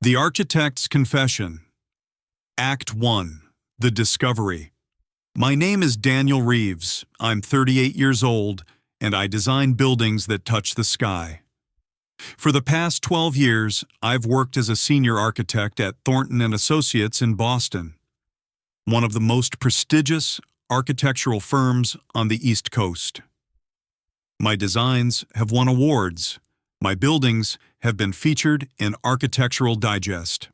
The Architect's Confession. Act 1. The Discovery. My name is Daniel Reeves. I'm 38 years old, and I design buildings that touch the sky. For the past 12 years, I've worked as a senior architect at Thornton & Associates in Boston, one of the most prestigious architectural firms on the East Coast. My designs have won awards. My buildings have been featured in Architectural Digest.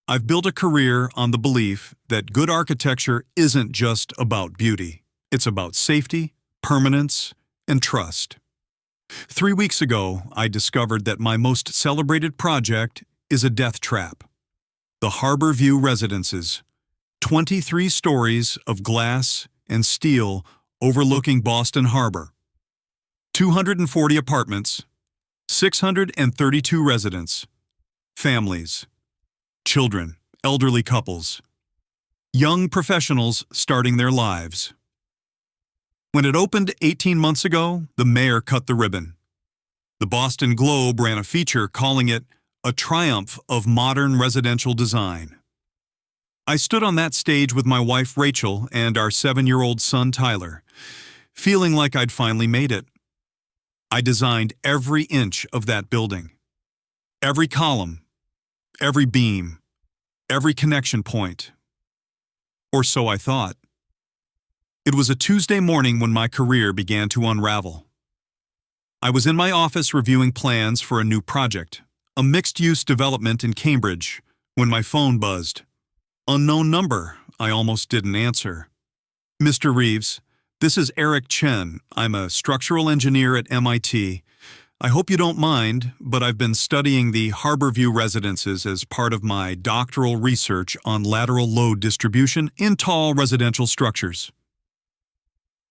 I've built a career on the belief that good architecture isn't just about beauty. It's about safety, permanence, and trust. 3 weeks ago, I discovered that my most celebrated project is a death trap. The Harborview Residences, 23 stories of glass and steel overlooking Boston Harbor. 240 apartments, 632 residents, families, children, elderly couples, young professionals starting their lives. When it opened 18 months ago, the mayor cut the ribbon. The Boston Globe ran a feature calling it a triumph of modern residential design. I stood on that stage with my wife Rachel and our 7-year-old son Tyler, feeling like I'd finally made it. I designed every inch of that building. Every column, every beam, every connection point. Or so I thought. It was a Tuesday morning when my career began to unravel. I was in my office reviewing plans for a new project, a mixed-use development in Cambridge, when my phone buzzed. Unknown number, I almost didn't answer. Mr. Reeves, this is Eric Chen. I'm a structural engineer at MIT. I hope you don't mind, but I've been studying the Harborview Residences as part of my doctoral research on lateral load distribution in tall residential structures.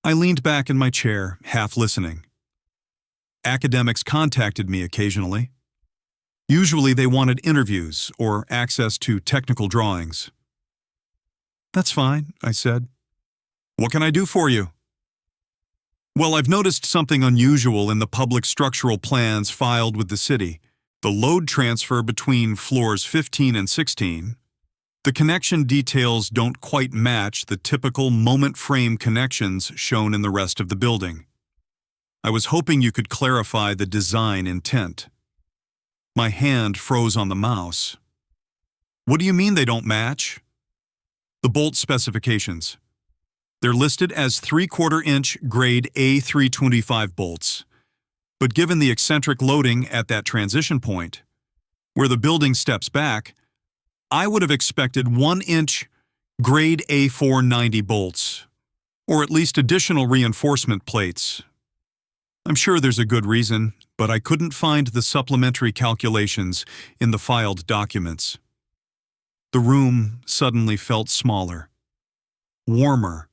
I leaned back in my chair, half listening. Academics contacted me occasionally. Usually they wanted interviews or access to technical drawings. That's fine, I said. What can I do for you? Well, I've noticed something unusual in the public structural plans filed with the city. The load transfer between floors 15 and 16. The connection details don't quite match the typical moment frame connections shown in the rest of the building. I was hoping you could clarify the design intent. My hand froze on the mouse. What do you mean they don't match? The bolt specifications. They're listed as 3/4-inch grade A325 bolts. But given the eccentric loading at that transition point, where the building steps back, I would have expected 1-inch grade A490 bolts, or at least additional reinforcement plates. I'm sure there's a good reason, but I couldn't find the supplementary calculations in the filed documents. The room suddenly felt smaller, warmer.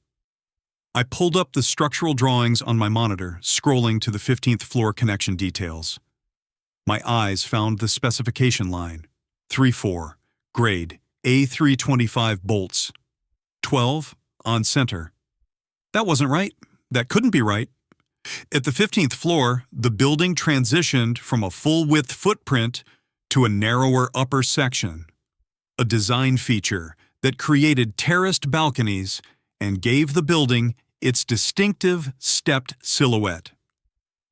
I pulled up the structural drawings on my monitor, scrolling to the 15th floor connection details. My eyes found the specification line, 3/4. Grade A325 bolts, 12 on center. That wasn't right. That couldn't be right. At the 15th floor, the building transitioned from a full-width footprint to a narrower upper section, a design feature that created terraced balconies and gave the building its distinctive stepped silhouette.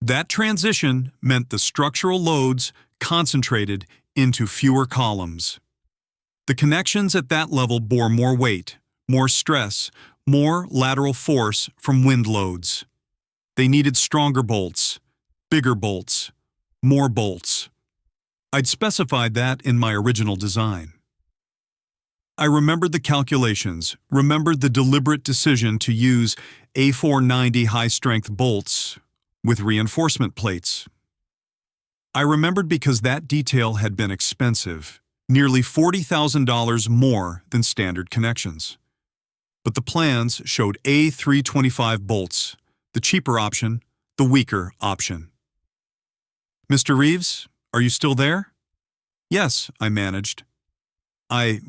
That transition meant the structural loads concentrated into fewer columns. The connections at that level bore more weight, more stress, more lateral force from wind loads. They needed stronger bolts, bigger bolts, more bolts. I'd specified that in my original design. I remembered the calculations, remembered the deliberate decision to use A490 high-strength bolts with reinforcement plates. I remembered because that detail had been expensive, nearly $40,000 more than standard connections. But the plans showed A325 bolts, the cheaper option, the weaker option. Mr. Reeves, are you still there? Yes, I managed. I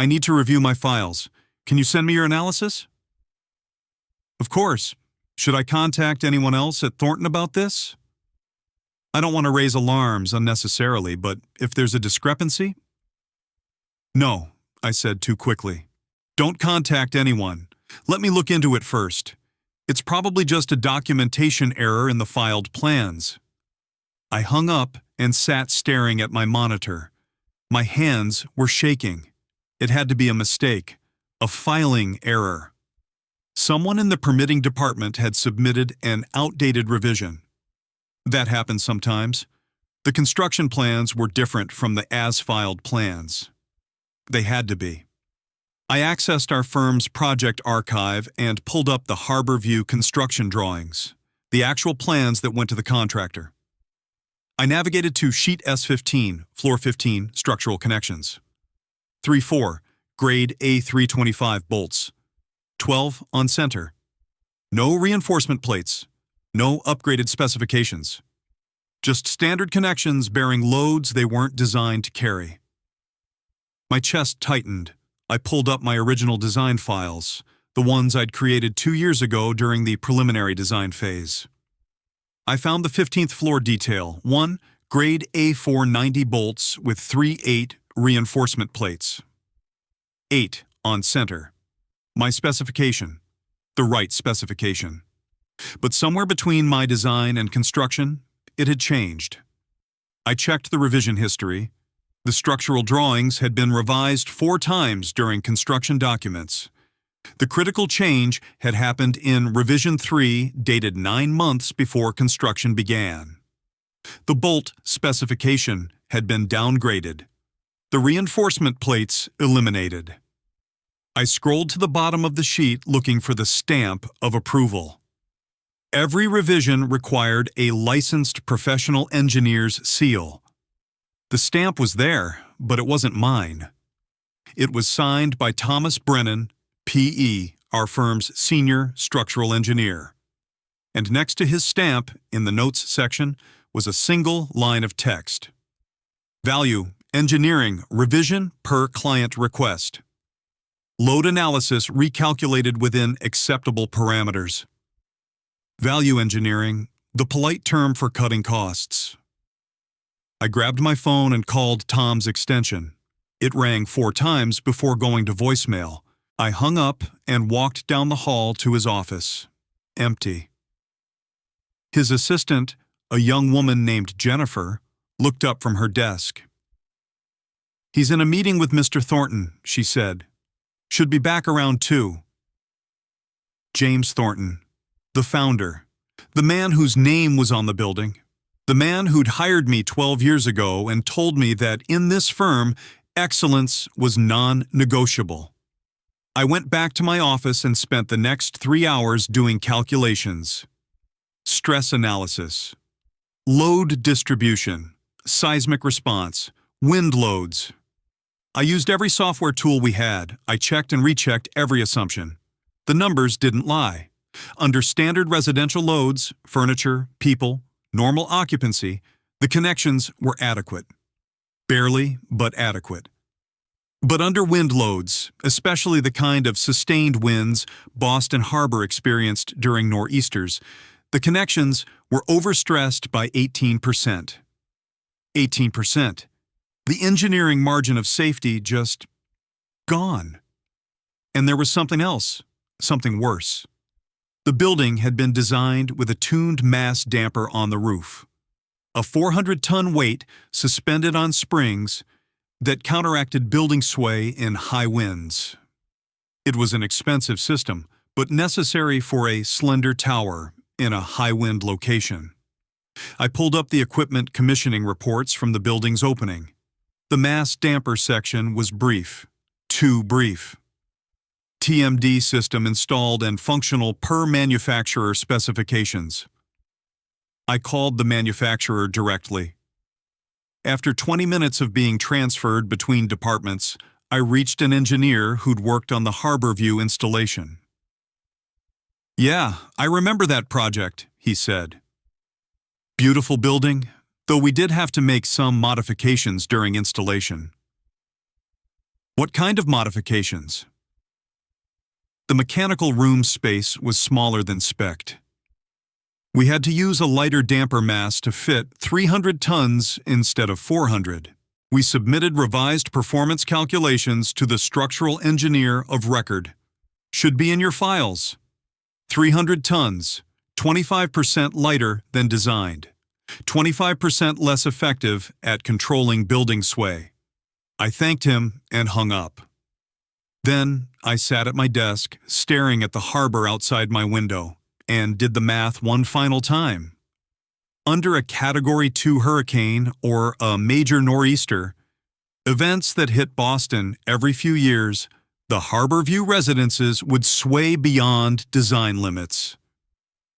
need to review my files. Can you send me your analysis? Of course. Should I contact anyone else at Thornton about this? I don't want to raise alarms unnecessarily, but if there's a discrepancy, No, I said too quickly. Don't contact anyone. Let me look into it first. It's probably just a documentation error in the filed plans. I hung up and sat staring at my monitor. My hands were shaking. It had to be a mistake, a filing error. Someone in the permitting department had submitted an outdated revision. That happens sometimes. The construction plans were different from the as-filed plans. They had to be. I accessed our firm's project archive and pulled up the Harborview construction drawings, the actual plans that went to the contractor. I navigated to Sheet S15, Floor 15, Structural Connections. 3-4, Grade A325 bolts. 12 on center. No reinforcement plates. No upgraded specifications. Just standard connections bearing loads they weren't designed to carry. My chest tightened. I pulled up my original design files, the ones I'd created 2 years ago during the preliminary design phase. I found the 15th floor detail, 1 grade A490 bolts with 3/8 reinforcement plates. 8 on center. My specification. The right specification. But somewhere between my design and construction, it had changed. I checked the revision history. The structural drawings had been revised 4 times during construction documents. The critical change had happened in Revision 3, dated 9 months before construction began. The bolt specification had been downgraded. The reinforcement plates eliminated. I scrolled to the bottom of the sheet looking for the stamp of approval. Every revision required a licensed professional engineer's seal. The stamp was there, but it wasn't mine. It was signed by Thomas Brennan, P.E., our firm's senior structural engineer. And next to his stamp, in the notes section, was a single line of text. Value, engineering, revision per client request. Load analysis recalculated within acceptable parameters. Value engineering, the polite term for cutting costs. I grabbed my phone and called Tom's extension. It rang 4 times before going to voicemail. I hung up and walked down the hall to his office. Empty. His assistant, a young woman named Jennifer, looked up from her desk. "He's in a meeting with Mr. Thornton," she said. "Should be back around 2. James Thornton, the founder, the man whose name was on the building, the man who'd hired me 12 years ago and told me that in this firm, excellence was non-negotiable. I went back to my office and spent the next 3 hours doing calculations. Stress analysis, load distribution, seismic response, wind loads. I used every software tool we had. I checked and rechecked every assumption. The numbers didn't lie. Under standard residential loads, furniture, people, normal occupancy, the connections were adequate. Barely, but adequate. But under wind loads, especially the kind of sustained winds Boston Harbor experienced during nor'easters, the connections were overstressed by 18%. 18%. The engineering margin of safety just gone. And there was something else, something worse. The building had been designed with a tuned mass damper on the roof, a 400-ton weight suspended on springs that counteracted building sway in high winds. It was an expensive system, but necessary for a slender tower in a high-wind location. I pulled up the equipment commissioning reports from the building's opening. The mass damper section was brief, too brief. TMD system installed and functional per manufacturer specifications. I called the manufacturer directly. After 20 minutes of being transferred between departments, I reached an engineer who'd worked on the Harborview installation. "Yeah, I remember that project," he said. "Beautiful building, though we did have to make some modifications during installation." "What kind of modifications?" The mechanical room space was smaller than spec'd. We had to use a lighter damper mass to fit 300 tons instead of 400. We submitted revised performance calculations to the structural engineer of record. Should be in your files. 300 tons, 25% lighter than designed, 25% less effective at controlling building sway. I thanked him and hung up. Then I sat at my desk, staring at the harbor outside my window, and did the math one final time. Under a Category 2 hurricane or a major nor'easter, events that hit Boston every few years, the Harborview Residences would sway beyond design limits.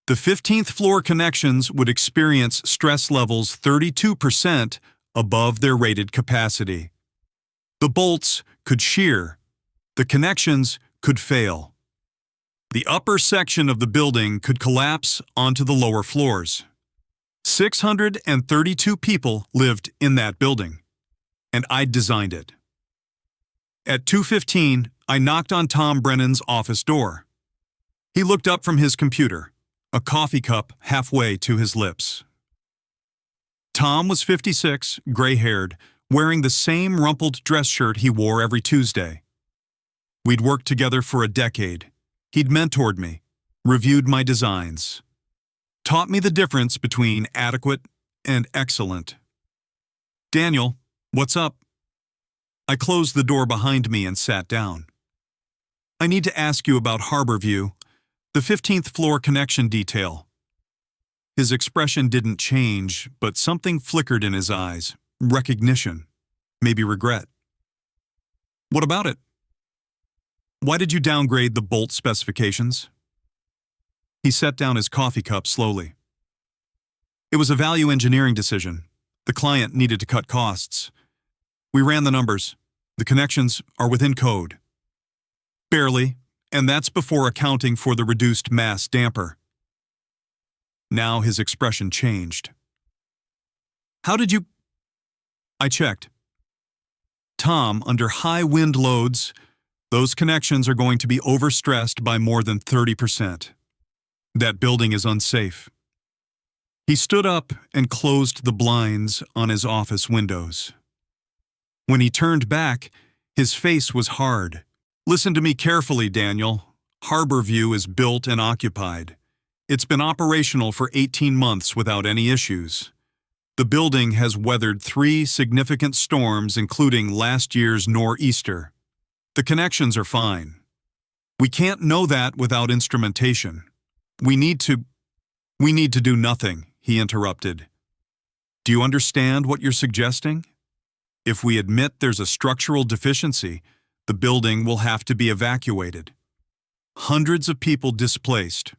The 15th floor connections would experience stress levels 32% above their rated capacity. The bolts could shear. The connections could fail. The upper section of the building could collapse onto the lower floors. 632 people lived in that building, and I'd designed it. At 2:15, I knocked on Tom Brennan's office door. He looked up from his computer, a coffee cup halfway to his lips. Tom was 56, gray-haired, wearing the same rumpled dress shirt he wore every Tuesday. We'd worked together for a decade. He'd mentored me, reviewed my designs, taught me the difference between adequate and excellent. "Daniel, what's up?" I closed the door behind me and sat down. "I need to ask you about Harborview, the 15th floor connection detail." His expression didn't change, but something flickered in his eyes. Recognition, maybe regret. "What about it? Why did you downgrade the bolt specifications?" He set down his coffee cup slowly. "It was a value engineering decision. The client needed to cut costs. We ran the numbers. The connections are within code. Barely, and that's before accounting for the reduced mass damper." Now his expression changed. "How did you—" I checked. "Tom, under high wind loads, those connections are going to be overstressed by more than 30%. That building is unsafe." He stood up and closed the blinds on his office windows. When he turned back, his face was hard. "Listen to me carefully, Daniel. Harborview is built and occupied. It's been operational for 18 months without any issues. The building has weathered 3 significant storms, including last year's nor'easter. The connections are fine. We can't know that without instrumentation. We need to do nothing," he interrupted. "Do you understand what you're suggesting? If we admit there's a structural deficiency, the building will have to be evacuated. Hundreds of people displaced.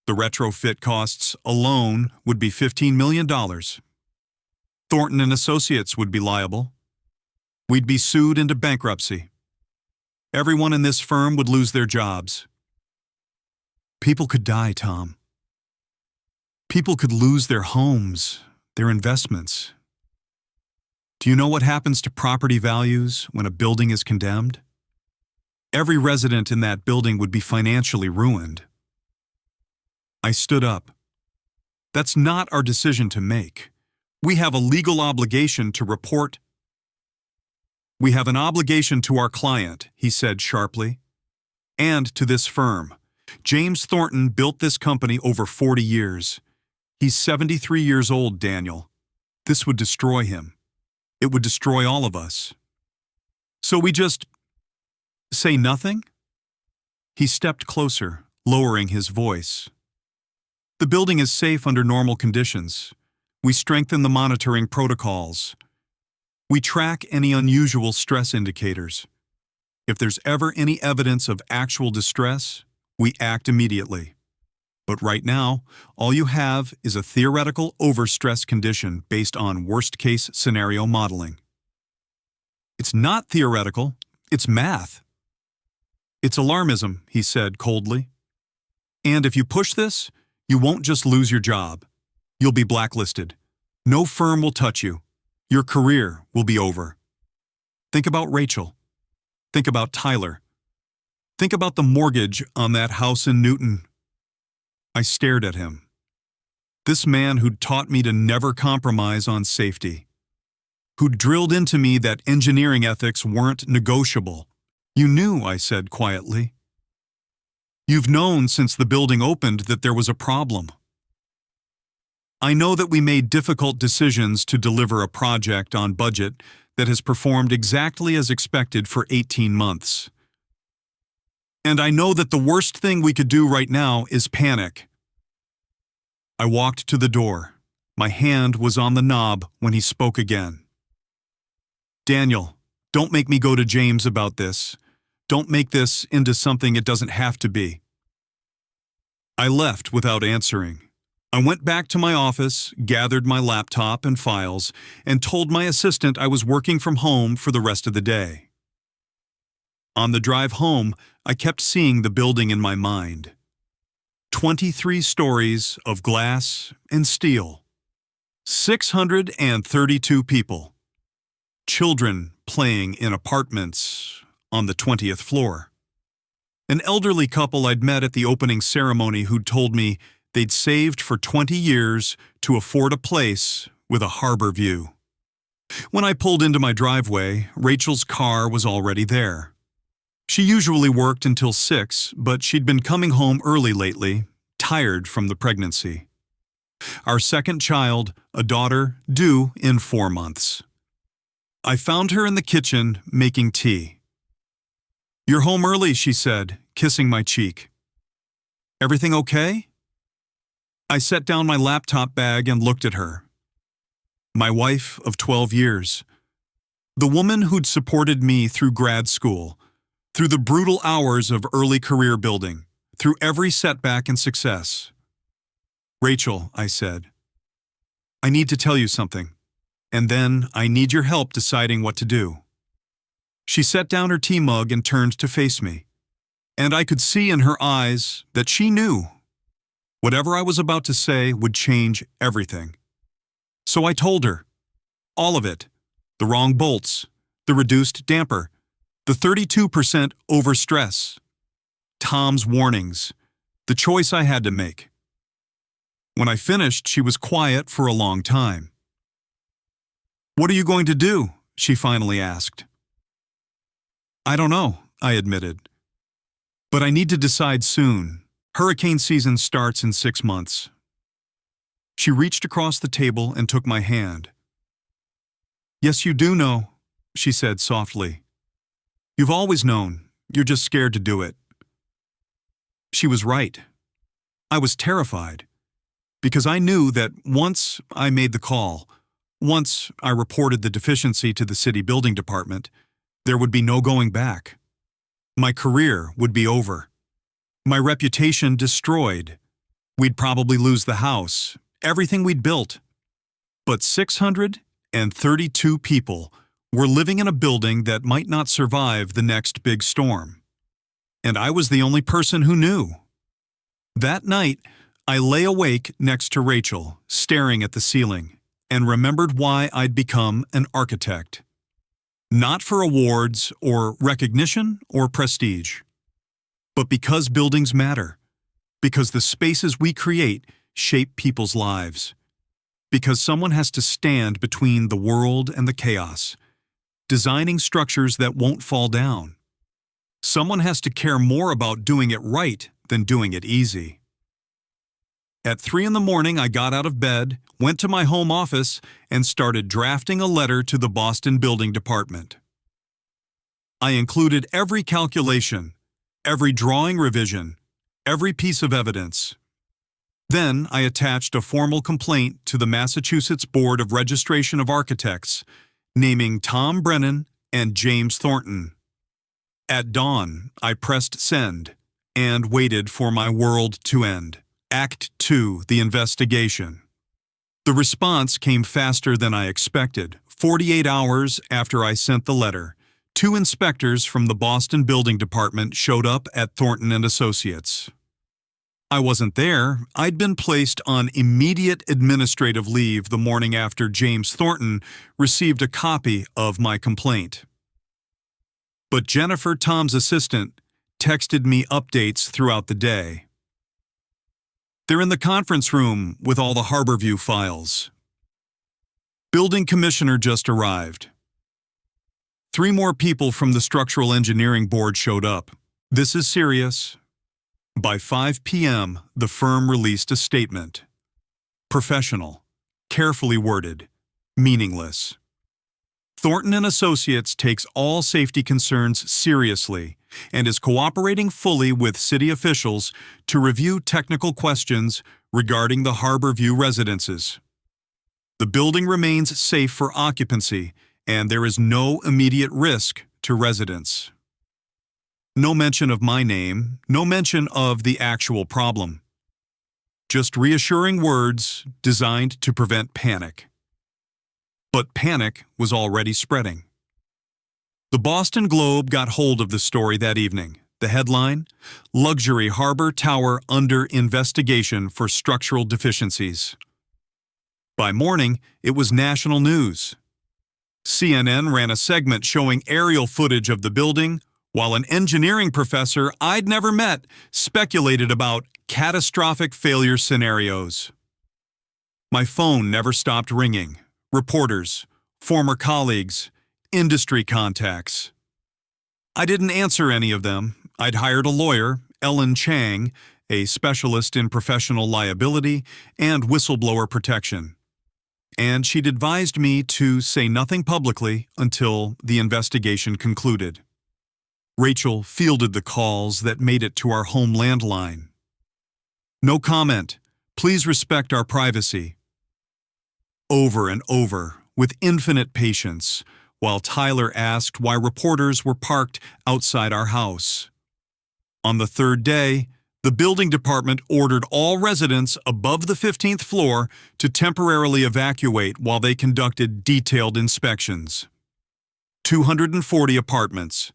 The retrofit costs alone would be $15 million. Thornton and Associates would be liable. We'd be sued into bankruptcy. Everyone in this firm would lose their jobs. People could die, Tom. People could lose their homes, their investments. Do you know what happens to property values when a building is condemned? Every resident in that building would be financially ruined." I stood up. "That's not our decision to make. We have a legal obligation to report." "We have an obligation to our client," he said sharply, "and to this firm. James Thornton built this company over 40 years. He's 73 years old, Daniel. This would destroy him. It would destroy all of us. So we just say nothing?" He stepped closer, lowering his voice. "The building is safe under normal conditions. We strengthen the monitoring protocols. We track any unusual stress indicators. If there's ever any evidence of actual distress, we act immediately. But right now, all you have is a theoretical overstress condition based on worst-case scenario modeling." "It's not theoretical, it's math." "It's alarmism," he said coldly. "And if you push this, you won't just lose your job. You'll be blacklisted. No firm will touch you. Your career will be over. Think about Rachel. Think about Tyler. Think about the mortgage on that house in Newton." I stared at him. This man who'd taught me to never compromise on safety. who drilled into me that engineering ethics weren't negotiable. "You knew," I said quietly. "You've known since the building opened that there was a problem." "I know that we made difficult decisions to deliver a project on budget that has performed exactly as expected for 18 months. And I know that the worst thing we could do right now is panic." I walked to the door. My hand was on the knob when he spoke again. "Daniel, don't make me go to James about this. Don't make this into something it doesn't have to be." I left without answering. I went back to my office, gathered my laptop and files, and told my assistant I was working from home for the rest of the day. On the drive home, I kept seeing the building in my mind. 23 stories of glass and steel. 632 people. Children playing in apartments on the 20th floor. An elderly couple I'd met at the opening ceremony who'd told me they'd saved for 20 years to afford a place with a harbor view. When I pulled into my driveway, Rachel's car was already there. She usually worked until 6, but she'd been coming home early lately, tired from the pregnancy. Our second child, a daughter, due in 4 months. I found her in the kitchen making tea. "You're home early," she said, kissing my cheek. "Everything okay?" I set down my laptop bag and looked at her. My wife of 12 years. The woman who'd supported me through grad school, through the brutal hours of early career building, through every setback and success. "Rachel," I said, "I need to tell you something, and then I need your help deciding what to do." She set down her tea mug and turned to face me, and I could see in her eyes that she knew. Whatever I was about to say would change everything. So I told her. All of it. The wrong bolts, the reduced damper, the 32% overstress, Tom's warnings, the choice I had to make. When I finished, she was quiet for a long time. "What are you going to do?" she finally asked. "I don't know," I admitted. "But I need to decide soon. Hurricane season starts in 6 months." She reached across the table and took my hand. "Yes, you do know," she said softly. "You've always known. You're just scared to do it." She was right. I was terrified, because I knew that once I made the call, once I reported the deficiency to the city building department, there would be no going back. My career would be over. My reputation destroyed. We'd probably lose the house, everything we'd built. But 632 people were living in a building that might not survive the next big storm. And I was the only person who knew. That night, I lay awake next to Rachel, staring at the ceiling, and remembered why I'd become an architect. Not for awards or recognition or prestige, but because buildings matter, because the spaces we create shape people's lives, because someone has to stand between the world and the chaos, designing structures that won't fall down. Someone has to care more about doing it right than doing it easy. At 3 in the morning, I got out of bed, went to my home office, and started drafting a letter to the Boston Building Department. I included every calculation, every drawing revision, every piece of evidence. Then I attached a formal complaint to the Massachusetts Board of Registration of Architects, naming Tom Brennan and James Thornton. At dawn, I pressed send and waited for my world to end. Act 2, the investigation. The response came faster than I expected. 48 hours after I sent the letter, 2 inspectors from the Boston Building Department showed up at Thornton and Associates. I wasn't there. I'd been placed on immediate administrative leave the morning after James Thornton received a copy of my complaint. But Jennifer, Tom's assistant, texted me updates throughout the day. "They're in the conference room with all the Harborview files." Building commissioner just arrived. 3 more people from the structural engineering board showed up. This is serious. By 5 p.m., the firm released a statement. Professional, carefully worded, meaningless. Thornton and Associates takes all safety concerns seriously and is cooperating fully with city officials to review technical questions regarding the Harborview Residences. The building remains safe for occupancy, and there is no immediate risk to residents. No mention of my name, no mention of the actual problem. Just reassuring words designed to prevent panic. But panic was already spreading. The Boston Globe got hold of the story that evening. The headline, "Luxury Harbor Tower Under Investigation for Structural Deficiencies." By morning, it was national news. CNN ran a segment showing aerial footage of the building, while an engineering professor I'd never met speculated about catastrophic failure scenarios. My phone never stopped ringing. Reporters, former colleagues, industry contacts. I didn't answer any of them. I'd hired a lawyer, Ellen Chang, a specialist in professional liability and whistleblower protection. And she'd advised me to say nothing publicly until the investigation concluded. Rachel fielded the calls that made it to our home landline. "No comment. Please respect our privacy." Over and over, with infinite patience, while Tyler asked why reporters were parked outside our house. On the 3rd day, the building department ordered all residents above the 15th floor to temporarily evacuate while they conducted detailed inspections. 240 apartments,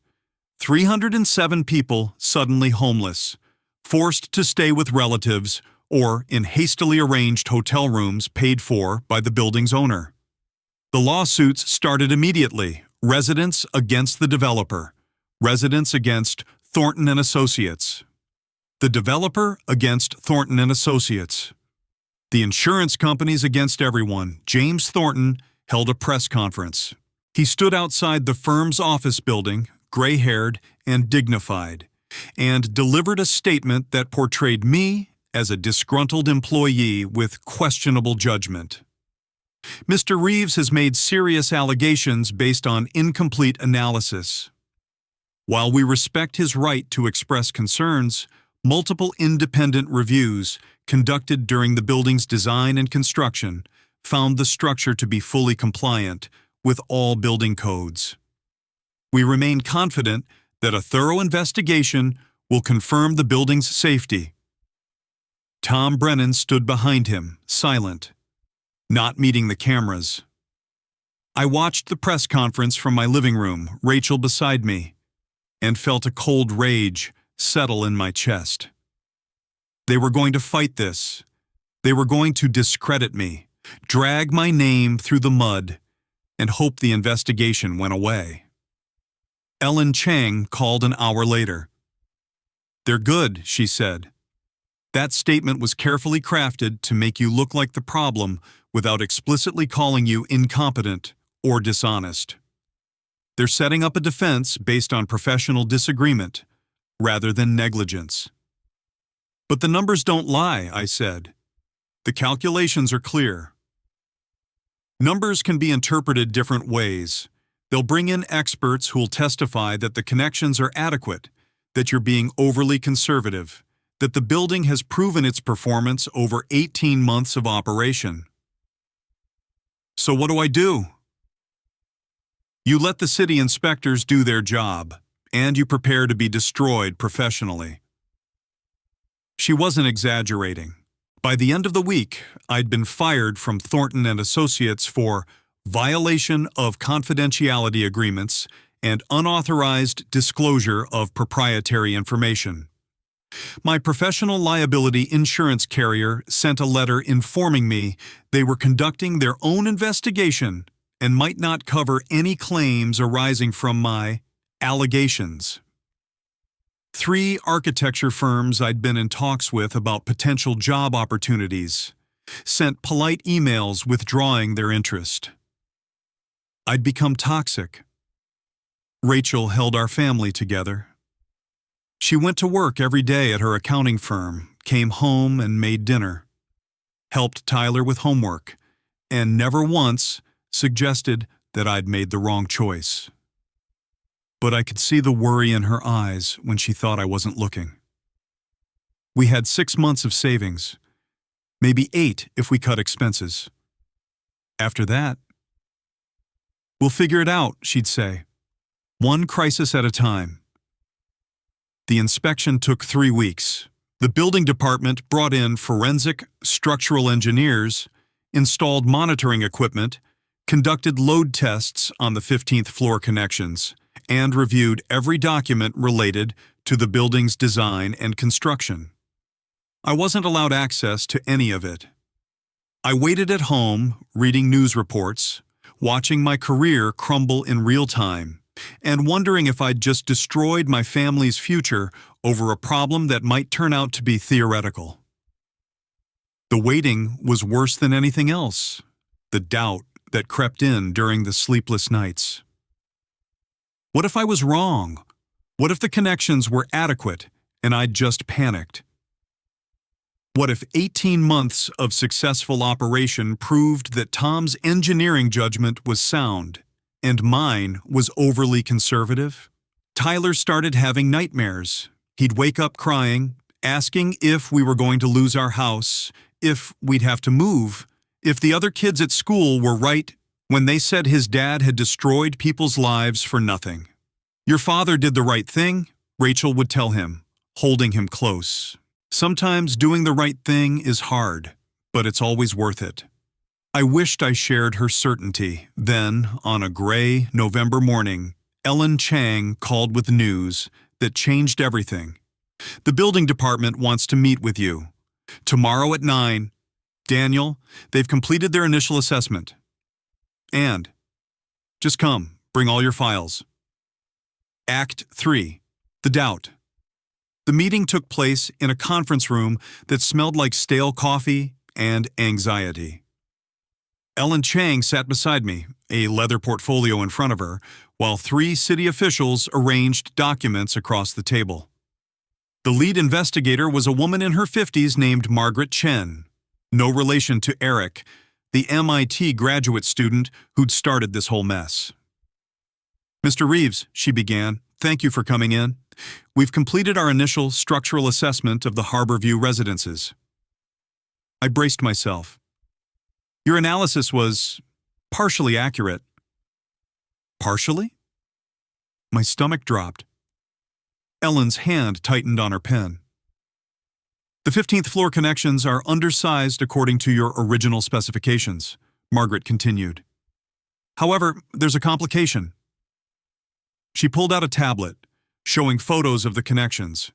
307 people suddenly homeless, forced to stay with relatives or in hastily arranged hotel rooms paid for by the building's owner. The lawsuits started immediately, residents against the developer, residents against Thornton and Associates. The developer against Thornton and Associates. The insurance companies against everyone. James Thornton held a press conference. He stood outside the firm's office building, gray-haired and dignified, and delivered a statement that portrayed me as a disgruntled employee with questionable judgment. Mr. Reeves has made serious allegations based on incomplete analysis. While we respect his right to express concerns, multiple independent reviews conducted during the building's design and construction found the structure to be fully compliant with all building codes. We remain confident that a thorough investigation will confirm the building's safety. Tom Brennan stood behind him, silent, not meeting the cameras. I watched the press conference from my living room, Rachel beside me, and felt a cold rage settle in my chest. They were going to fight this. They were going to discredit me, drag my name through the mud, and hope the investigation went away. Ellen Chang called an hour later. "They're good," she said. "That statement was carefully crafted to make you look like the problem without explicitly calling you incompetent or dishonest. They're setting up a defense based on professional disagreement rather than negligence." "But the numbers don't lie," I said. "The calculations are clear." Numbers can be interpreted different ways. They'll bring in experts who'll testify that the connections are adequate, that you're being overly conservative, that the building has proven its performance over 18 months of operation. So what do I do? You let the city inspectors do their job, and you prepare to be destroyed professionally. She wasn't exaggerating. By the end of the week, I'd been fired from Thornton and Associates for violation of confidentiality agreements and unauthorized disclosure of proprietary information. My professional liability insurance carrier sent a letter informing me they were conducting their own investigation and might not cover any claims arising from my allegations. 3 architecture firms I'd been in talks with about potential job opportunities sent polite emails withdrawing their interest. I'd become toxic. Rachel held our family together. She went to work every day at her accounting firm, came home and made dinner, helped Tyler with homework, and never once suggested that I'd made the wrong choice. But I could see the worry in her eyes when she thought I wasn't looking. We had 6 months of savings, maybe 8 if we cut expenses. After that, "We'll figure it out," she'd say, "one crisis at a time." The inspection took 3 weeks. The building department brought in forensic structural engineers, installed monitoring equipment, conducted load tests on the 15th floor connections, and reviewed every document related to the building's design and construction. I wasn't allowed access to any of it. I waited at home, reading news reports, watching my career crumble in real time, and wondering if I'd just destroyed my family's future over a problem that might turn out to be theoretical. The waiting was worse than anything else, the doubt that crept in during the sleepless nights. What if I was wrong? What if the connections were adequate and I'd just panicked? What if 18 months of successful operation proved that Tom's engineering judgment was sound and mine was overly conservative? Tyler started having nightmares. He'd wake up crying, asking if we were going to lose our house, if we'd have to move, if the other kids at school were right when they said his dad had destroyed people's lives for nothing. "Your father did the right thing," Rachel would tell him, holding him close. Sometimes doing the right thing is hard, but it's always worth it. I wished I shared her certainty. Then, on a gray November morning, Ellen Chang called with news that changed everything. "The building department wants to meet with you. Tomorrow at 9. Daniel, they've completed their initial assessment. And, just come, bring all your files." Act 3. The Doubt. The meeting took place in a conference room that smelled like stale coffee and anxiety. Ellen Chang sat beside me, a leather portfolio in front of her, while 3 city officials arranged documents across the table. The lead investigator was a woman in her 50s named Margaret Chen, no relation to Eric, the MIT graduate student who'd started this whole mess. "Mr. Reeves," she began, "thank you for coming in. We've completed our initial structural assessment of the Harborview Residences." I braced myself. "Your analysis was partially accurate." "Partially?" My stomach dropped. Ellen's hand tightened on her pen. "The 15th floor connections are undersized according to your original specifications," Margaret continued. "However, there's a complication." She pulled out a tablet, showing photos of the connections.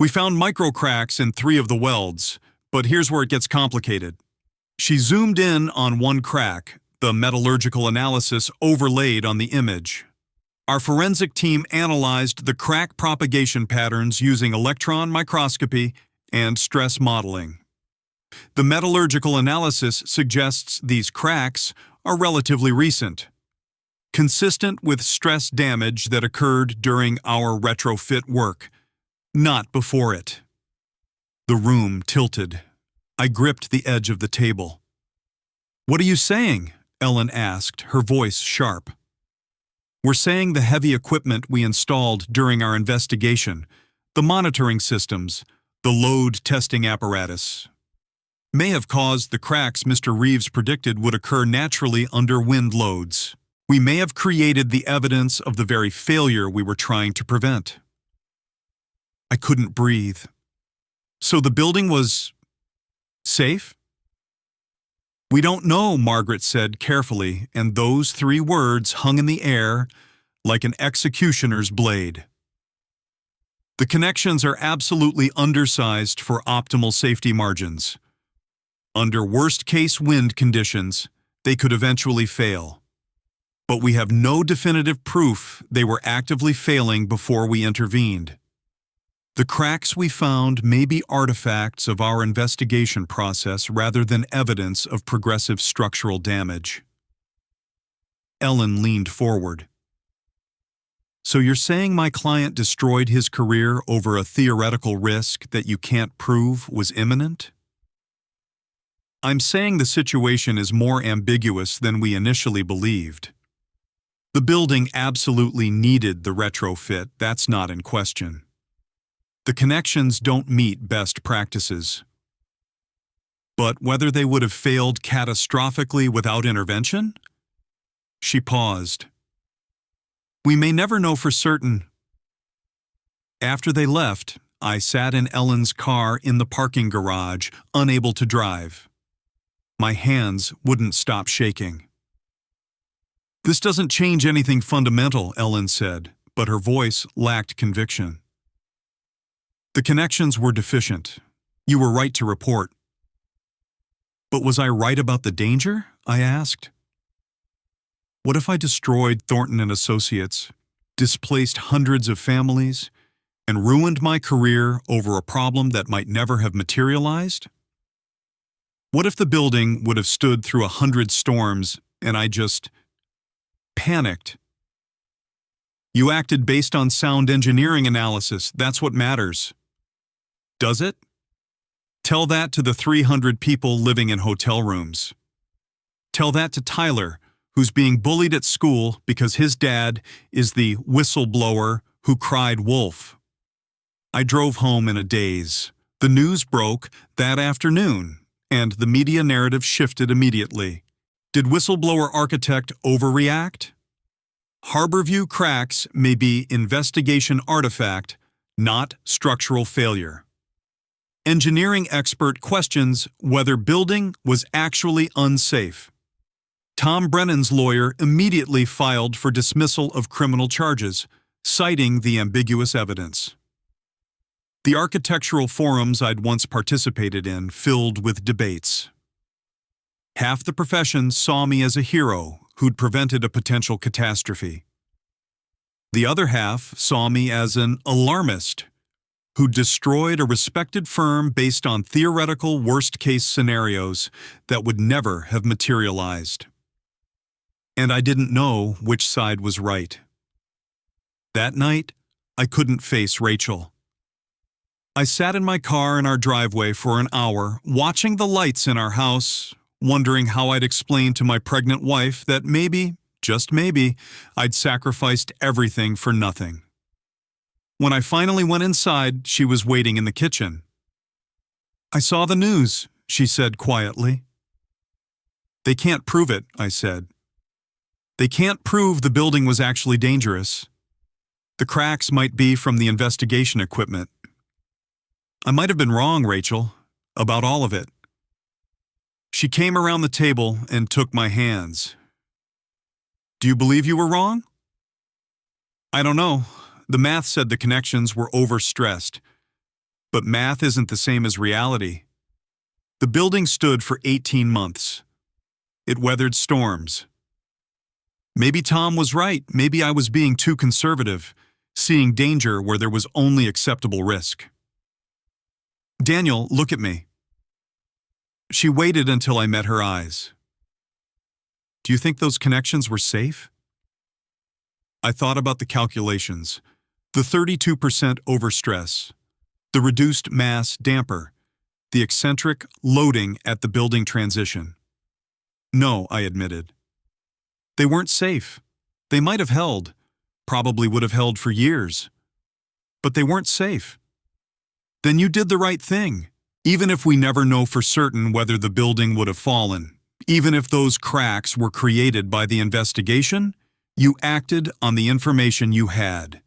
"We found micro cracks in 3 of the welds, but here's where it gets complicated." She zoomed in on one crack, the metallurgical analysis overlaid on the image. Our forensic team analyzed the crack propagation patterns using electron microscopy and stress modeling. The metallurgical analysis suggests these cracks are relatively recent, consistent with stress damage that occurred during our retrofit work, not before it. The room tilted. I gripped the edge of the table. "What are you saying?" Ellen asked, her voice sharp. "We're saying the heavy equipment we installed during our investigation, the monitoring systems, the load testing apparatus, may have caused the cracks Mr. Reeves predicted would occur naturally under wind loads. We may have created the evidence of the very failure we were trying to prevent." I couldn't breathe. "So the building was safe?" "We don't know," Margaret said carefully, and those 3 words hung in the air like an executioner's blade. "The connections are absolutely undersized for optimal safety margins. Under worst-case wind conditions, they could eventually fail. But we have no definitive proof they were actively failing before we intervened. The cracks we found may be artifacts of our investigation process rather than evidence of progressive structural damage." Ellen leaned forward. So you're saying my client destroyed his career over a theoretical risk that you can't prove was imminent? I'm saying the situation is more ambiguous than we initially believed. The building absolutely needed the retrofit, that's not in question. The connections don't meet best practices. But whether they would have failed catastrophically without intervention? She paused. We may never know for certain. After they left, I sat in Ellen's car in the parking garage, unable to drive. My hands wouldn't stop shaking. This doesn't change anything fundamental, Ellen said, but her voice lacked conviction. The connections were deficient. You were right to report. But was I right about the danger? I asked. What if I destroyed Thornton and Associates, displaced hundreds of families, and ruined my career over a problem that might never have materialized? What if the building would have stood through 100 storms and I just panicked? You acted based on sound engineering analysis. That's what matters. Does it? Tell that to the 300 people living in hotel rooms. Tell that to Tyler, who's being bullied at school because his dad is the whistleblower who cried wolf. I drove home in a daze. The news broke that afternoon, and the media narrative shifted immediately. Did whistleblower architect overreact? Harborview cracks may be investigation artifact, not structural failure. Engineering expert questions whether building was actually unsafe. Tom Brennan's lawyer immediately filed for dismissal of criminal charges, citing the ambiguous evidence. The architectural forums I'd once participated in filled with debates. Half the profession saw me as a hero who'd prevented a potential catastrophe. The other half saw me as an alarmist who destroyed a respected firm based on theoretical worst-case scenarios that would never have materialized. And I didn't know which side was right. That night, I couldn't face Rachel. I sat in my car in our driveway for an hour, watching the lights in our house, wondering how I'd explain to my pregnant wife that maybe, just maybe, I'd sacrificed everything for nothing. When I finally went inside, she was waiting in the kitchen. I saw the news, she said quietly. They can't prove it, I said. They can't prove the building was actually dangerous. The cracks might be from the investigation equipment. I might have been wrong, Rachel, about all of it. She came around the table and took my hands. Do you believe you were wrong? I don't know. The math said the connections were overstressed. But math isn't the same as reality. The building stood for 18 months. It weathered storms. Maybe Tom was right. Maybe I was being too conservative, seeing danger where there was only acceptable risk. Daniel, look at me. She waited until I met her eyes. Do you think those connections were safe? I thought about the calculations. The 32% overstress, the reduced mass damper, the eccentric loading at the building transition. No, I admitted. They weren't safe. They might have held, probably would have held for years. But they weren't safe. Then you did the right thing, even if we never know for certain whether the building would have fallen. Even if those cracks were created by the investigation, you acted on the information you had.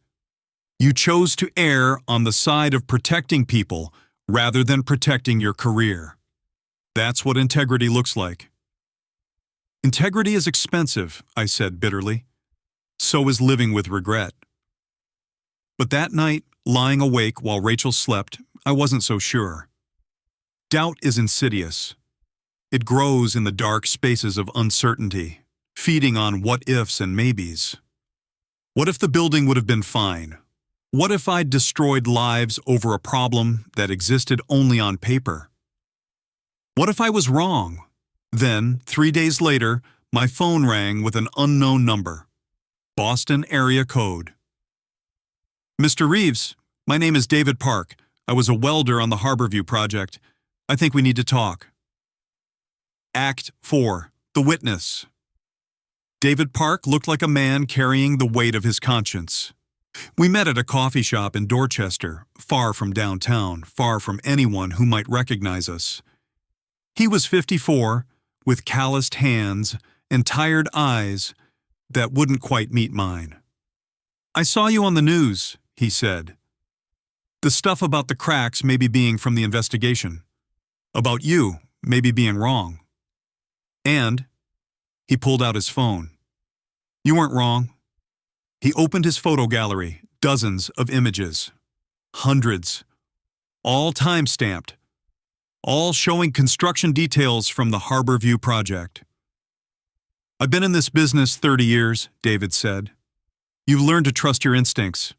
You chose to err on the side of protecting people rather than protecting your career. That's what integrity looks like. Integrity is expensive, I said bitterly. So is living with regret. But that night, lying awake while Rachel slept, I wasn't so sure. Doubt is insidious. It grows in the dark spaces of uncertainty, feeding on what-ifs and maybes. What if the building would have been fine? What if I'd destroyed lives over a problem that existed only on paper? What if I was wrong? Then, 3 days later, My phone rang with an unknown number. Boston area code. Mr. Reeves, my name is David Park. I was a welder on the Harborview project. I think we need to talk. Act 4. The Witness. David Park looked like a man carrying the weight of his conscience. We met at a coffee shop in Dorchester, far from downtown, far from anyone who might recognize us. He was 54, with calloused hands and tired eyes that wouldn't quite meet mine. "I saw you on the news," he said. "The stuff about the cracks maybe being from the investigation. About you maybe being wrong. And," he pulled out his phone, "you weren't wrong." He opened his photo gallery, dozens of images. Hundreds. All time-stamped. All showing construction details from the Harborview project. "I've been in this business 30 years, David said. You've learned to trust your instincts.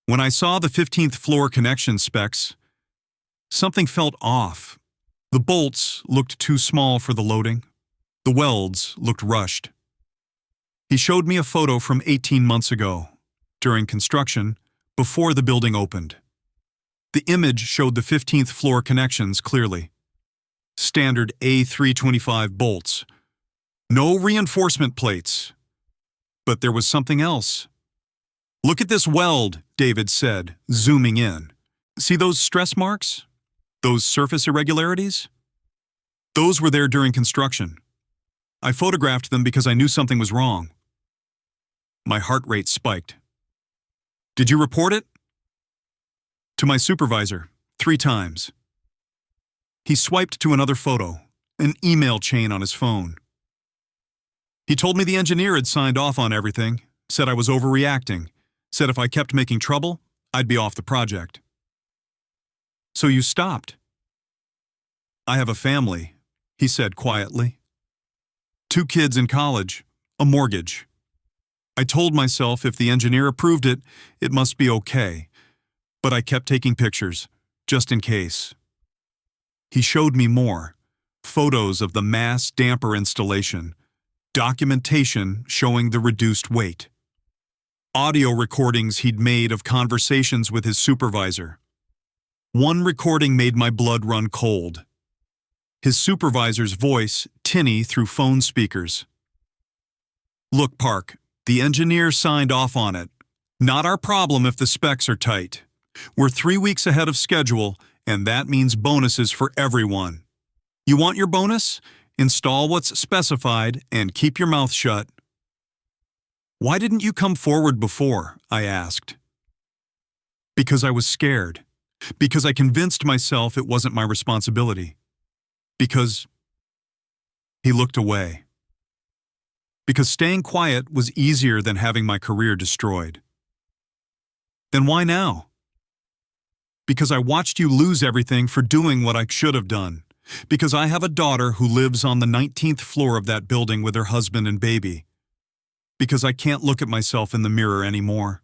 When I saw the 15th floor connection specs, something felt off. The bolts looked too small for the loading. The welds looked rushed." He showed me a photo from 18 months ago, during construction, before the building opened. The image showed the 15th floor connections clearly. Standard A325 bolts. No reinforcement plates. But there was something else. "Look at this weld," David said, zooming in. "See those stress marks? Those surface irregularities? Those were there during construction. I photographed them because I knew something was wrong." My heart rate spiked. "Did you report it?" "To my supervisor, 3 times. He swiped to another photo, an email chain on his phone. "He told me the engineer had signed off on everything, said I was overreacting, said if I kept making trouble, I'd be off the project." "So you stopped?" "I have a family," he said quietly. 2 kids in college, a mortgage. I told myself if the engineer approved it, it must be okay, but I kept taking pictures, just in case. He showed me more, photos of the mass damper installation, documentation showing the reduced weight, audio recordings he'd made of conversations with his supervisor. One recording made my blood run cold. His supervisor's voice tinny through phone speakers. "Look, Park, the engineer signed off on it. Not our problem if the specs are tight. We're 3 weeks ahead of schedule, and that means bonuses for everyone. You want your bonus? Install what's specified and keep your mouth shut." "Why didn't you come forward before?" I asked. "Because I was scared. Because I convinced myself it wasn't my responsibility. Because..." He looked away. "Because staying quiet was easier than having my career destroyed." "Then why now?" "Because I watched you lose everything for doing what I should have done. Because I have a daughter who lives on the 19th floor of that building with her husband and baby. Because I can't look at myself in the mirror anymore."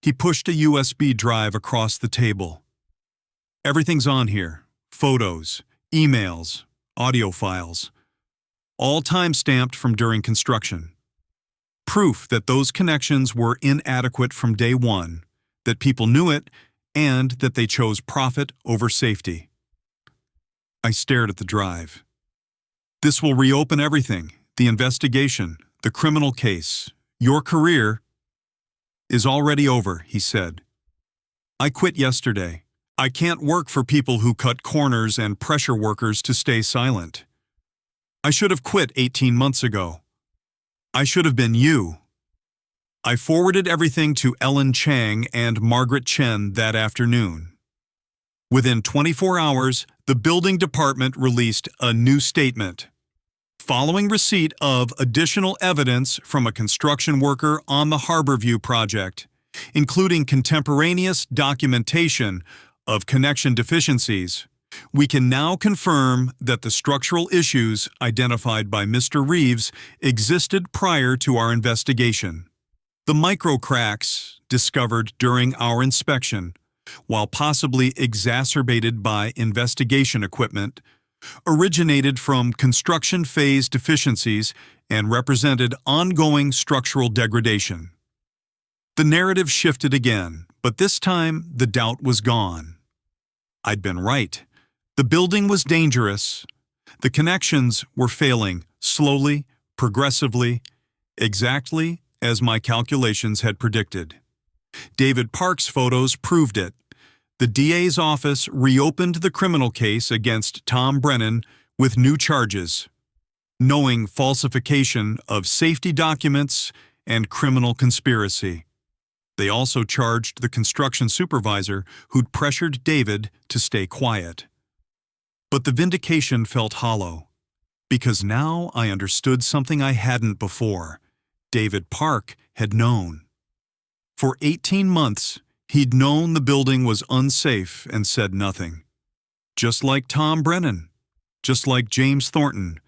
He pushed a USB drive across the table. "Everything's on here. Photos, emails, audio files. All time-stamped from during construction. Proof that those connections were inadequate from day one, that people knew it, and that they chose profit over safety." I stared at the drive. "This will reopen everything, the investigation, the criminal case. Your career is already over," he said. "I quit yesterday. I can't work for people who cut corners and pressure workers to stay silent. I should have quit 18 months ago. I should have been you." I forwarded everything to Ellen Chang and Margaret Chen that afternoon. Within 24 hours, the building department released a new statement. Following receipt of additional evidence from a construction worker on the Harborview project, including contemporaneous documentation of connection deficiencies, we can now confirm that the structural issues identified by Mr. Reeves existed prior to our investigation. The micro cracks discovered during our inspection, while possibly exacerbated by investigation equipment, originated from construction phase deficiencies and represented ongoing structural degradation. The narrative shifted again, but this time the doubt was gone. I'd been right. The building was dangerous. The connections were failing, slowly, progressively, exactly as my calculations had predicted. David Park's photos proved it. The DA's office reopened the criminal case against Tom Brennan with new charges, knowing falsification of safety documents and criminal conspiracy. They also charged the construction supervisor who'd pressured David to stay quiet. But the vindication felt hollow, because now I understood something I hadn't before. David Park had known. For 18 months, he'd known the building was unsafe and said nothing. Just like Tom Brennan, just like James Thornton,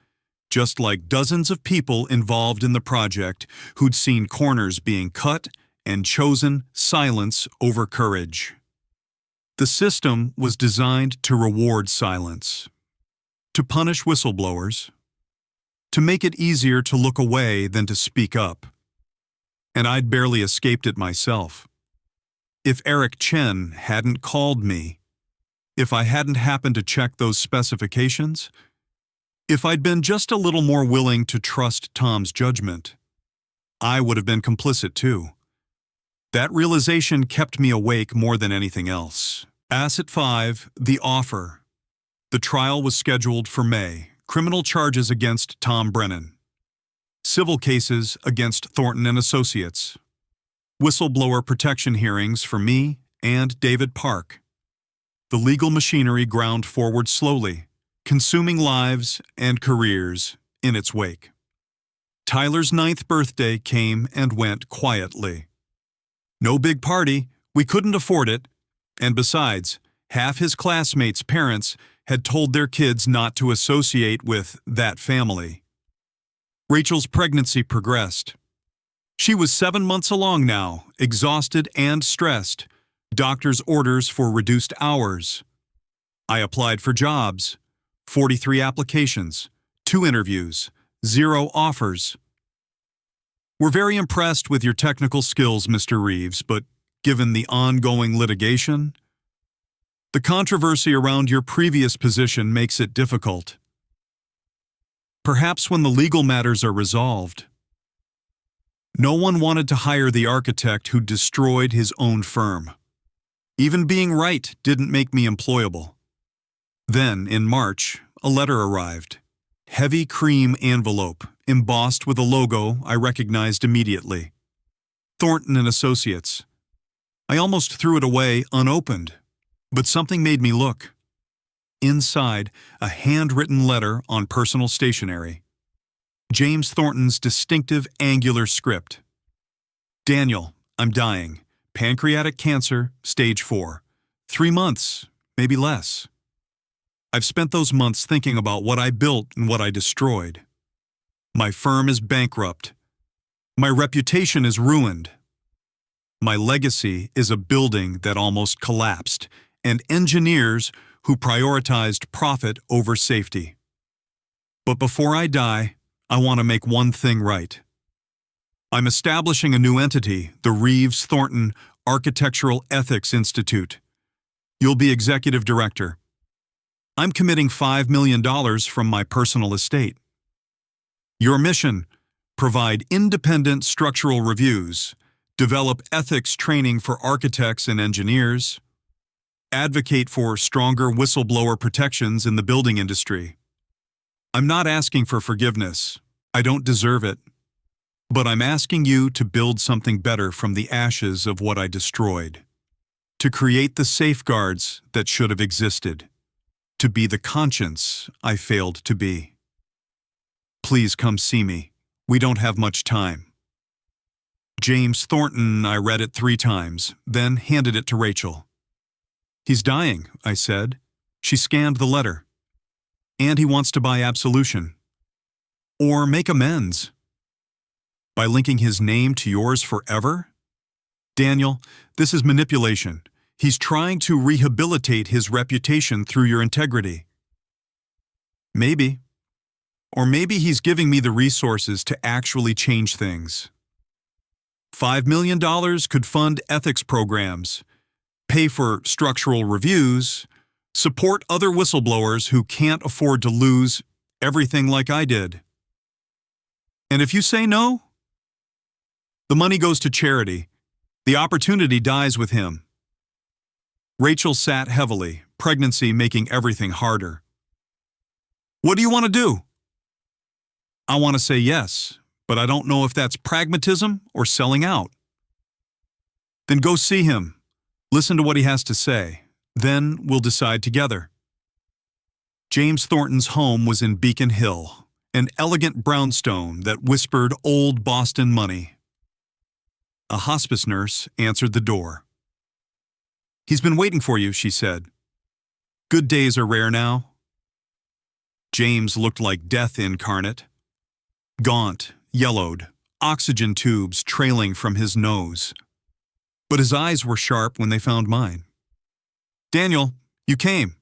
just like dozens of people involved in the project who'd seen corners being cut and chosen silence over courage. The system was designed to reward silence, to punish whistleblowers, to make it easier to look away than to speak up. And I'd barely escaped it myself. If Eric Chen hadn't called me, if I hadn't happened to check those specifications, if I'd been just a little more willing to trust Tom's judgment, I would have been complicit too. That realization kept me awake more than anything else. Asset 5, the offer. The trial was scheduled for May. Criminal charges against Tom Brennan. Civil cases against Thornton and Associates. Whistleblower protection hearings for me and David Park. The legal machinery ground forward slowly, consuming lives and careers in its wake. Tyler's 9th birthday came and went quietly. No big party, we couldn't afford it, and besides, half his classmates' parents had told their kids not to associate with that family. Rachel's pregnancy progressed. She was 7 months along now, exhausted and stressed, doctor's orders for reduced hours. I applied for jobs, 43 applications, 2 interviews, 0 offers. We're very impressed with your technical skills, Mr. Reeves, but given the ongoing litigation, the controversy around your previous position makes it difficult. Perhaps when the legal matters are resolved. No one wanted to hire the architect who destroyed his own firm. Even being right didn't make me employable. Then, in March, a letter arrived. Heavy cream envelope, embossed with a logo I recognized immediately. Thornton and Associates. I almost threw it away unopened, but something made me look. Inside, a handwritten letter on personal stationery. James Thornton's distinctive angular script. Daniel, I'm dying. Pancreatic cancer, stage 4. 3 months, maybe less. I've spent those months thinking about what I built and what I destroyed. My firm is bankrupt. My reputation is ruined. My legacy is a building that almost collapsed, and engineers who prioritized profit over safety. But before I die, I want to make one thing right. I'm establishing a new entity, the Reeves Thornton Architectural Ethics Institute. You'll be executive director. I'm committing $5 million from my personal estate. Your mission: provide independent structural reviews, develop ethics training for architects and engineers, advocate for stronger whistleblower protections in the building industry. I'm not asking for forgiveness. I don't deserve it. But I'm asking you to build something better from the ashes of what I destroyed, to create the safeguards that should have existed, to be the conscience I failed to be. Please come see me. We don't have much time. James Thornton, I read it 3 times, then handed it to Rachel. He's dying, I said. She scanned the letter. And he wants to buy absolution. Or make amends. By linking his name to yours forever? Daniel, this is manipulation. He's trying to rehabilitate his reputation through your integrity. Maybe. Or maybe he's giving me the resources to actually change things. $5 million could fund ethics programs, pay for structural reviews, support other whistleblowers who can't afford to lose everything like I did. And if you say no, the money goes to charity. The opportunity dies with him. Rachel sat heavily, pregnancy making everything harder. What do you want to do? I want to say yes, but I don't know if that's pragmatism or selling out. Then go see him. Listen to what he has to say. Then we'll decide together. James Thornton's home was in Beacon Hill, an elegant brownstone that whispered old Boston money. A hospice nurse answered the door. He's been waiting for you, she said. Good days are rare now. James looked like death incarnate. Gaunt, yellowed, oxygen tubes trailing from his nose. But his eyes were sharp when they found mine. Daniel, you came.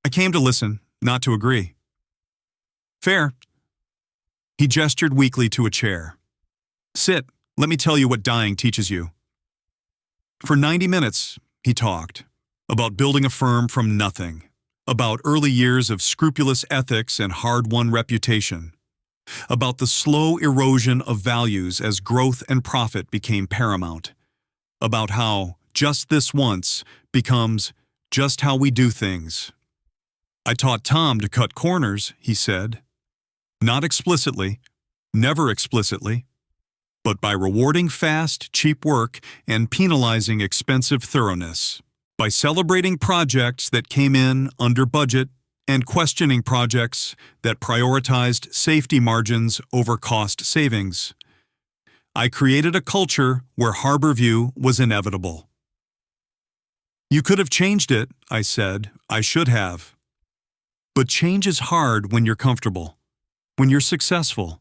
I came to listen, not to agree. Fair. He gestured weakly to a chair. Sit, let me tell you what dying teaches you. For 90 minutes, he talked, about building a firm from nothing, about early years of scrupulous ethics and hard-won reputation, about the slow erosion of values as growth and profit became paramount, about how just this once becomes just how we do things. I taught Tom to cut corners, he said. Not explicitly, never explicitly, but by rewarding fast, cheap work and penalizing expensive thoroughness, by celebrating projects that came in under budget and questioning projects that prioritized safety margins over cost savings. I created a culture where Harborview was inevitable. You could have changed it, I said. I should have. But change is hard when you're comfortable, when you're successful,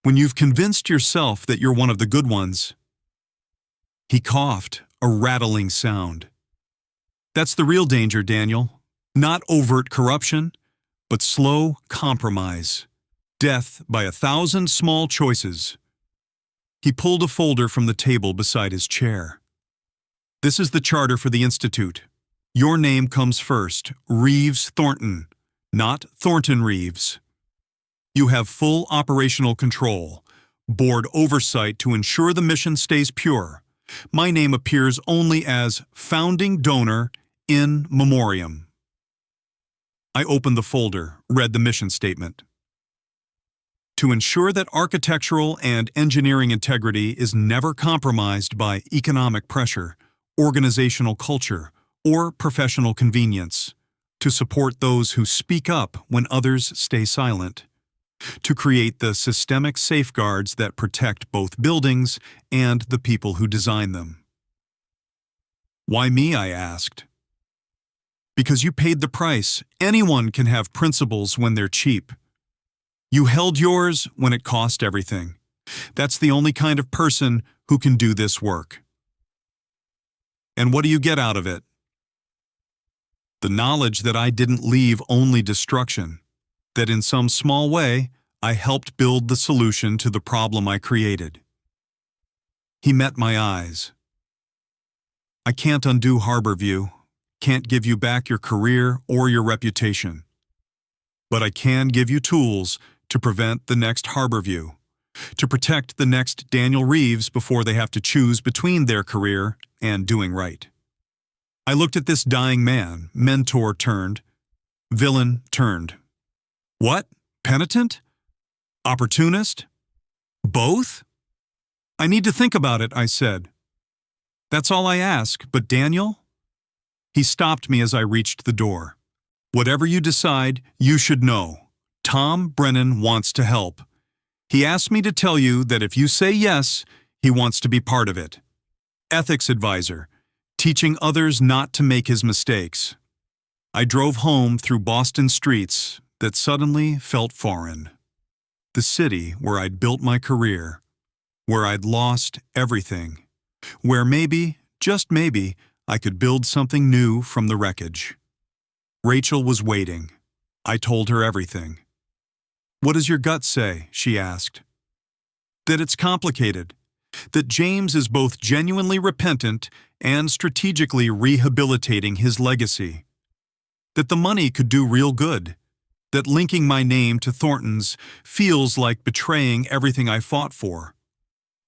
when you've convinced yourself that you're one of the good ones. He coughed, a rattling sound. That's the real danger, Daniel. Not overt corruption, but slow compromise. Death by 1,000 small choices. He pulled a folder from the table beside his chair. This is the charter for the Institute. Your name comes first, Reeves Thornton, not Thornton Reeves. You have full operational control, board oversight to ensure the mission stays pure. My name appears only as founding donor in memoriam. I opened the folder, read the mission statement. To ensure that architectural and engineering integrity is never compromised by economic pressure, organizational culture, or professional convenience. To support those who speak up when others stay silent. To create the systemic safeguards that protect both buildings and the people who design them. Why me, I asked. Because you paid the price. Anyone can have principles when they're cheap. You held yours when it cost everything. That's the only kind of person who can do this work. And what do you get out of it? The knowledge that I didn't leave only destruction, that in some small way, I helped build the solution to the problem I created. He met my eyes. I can't undo Harborview, can't give you back your career or your reputation. But I can give you tools to prevent the next Harborview, to protect the next Daniel Reeves before they have to choose between their career and doing right. I looked at this dying man, mentor turned, villain turned. What? Penitent? Opportunist? Both? I need to think about it, I said. That's all I ask, but Daniel? He stopped me as I reached the door. Whatever you decide, you should know. Tom Brennan wants to help. He asked me to tell you that if you say yes, he wants to be part of it. Ethics advisor, teaching others not to make his mistakes. I drove home through Boston streets that suddenly felt foreign. The city where I'd built my career, where I'd lost everything, where maybe, just maybe, I could build something new from the wreckage. Rachel was waiting. I told her everything. "What does your gut say?" she asked. "That it's complicated. That James is both genuinely repentant and strategically rehabilitating his legacy. That the money could do real good. That linking my name to Thornton's feels like betraying everything I fought for.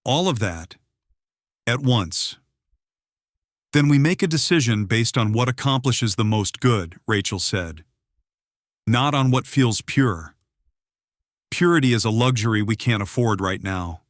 All of that. At once." "Then we make a decision based on what accomplishes the most good," Rachel said. "Not on what feels pure. Purity is a luxury we can't afford right now."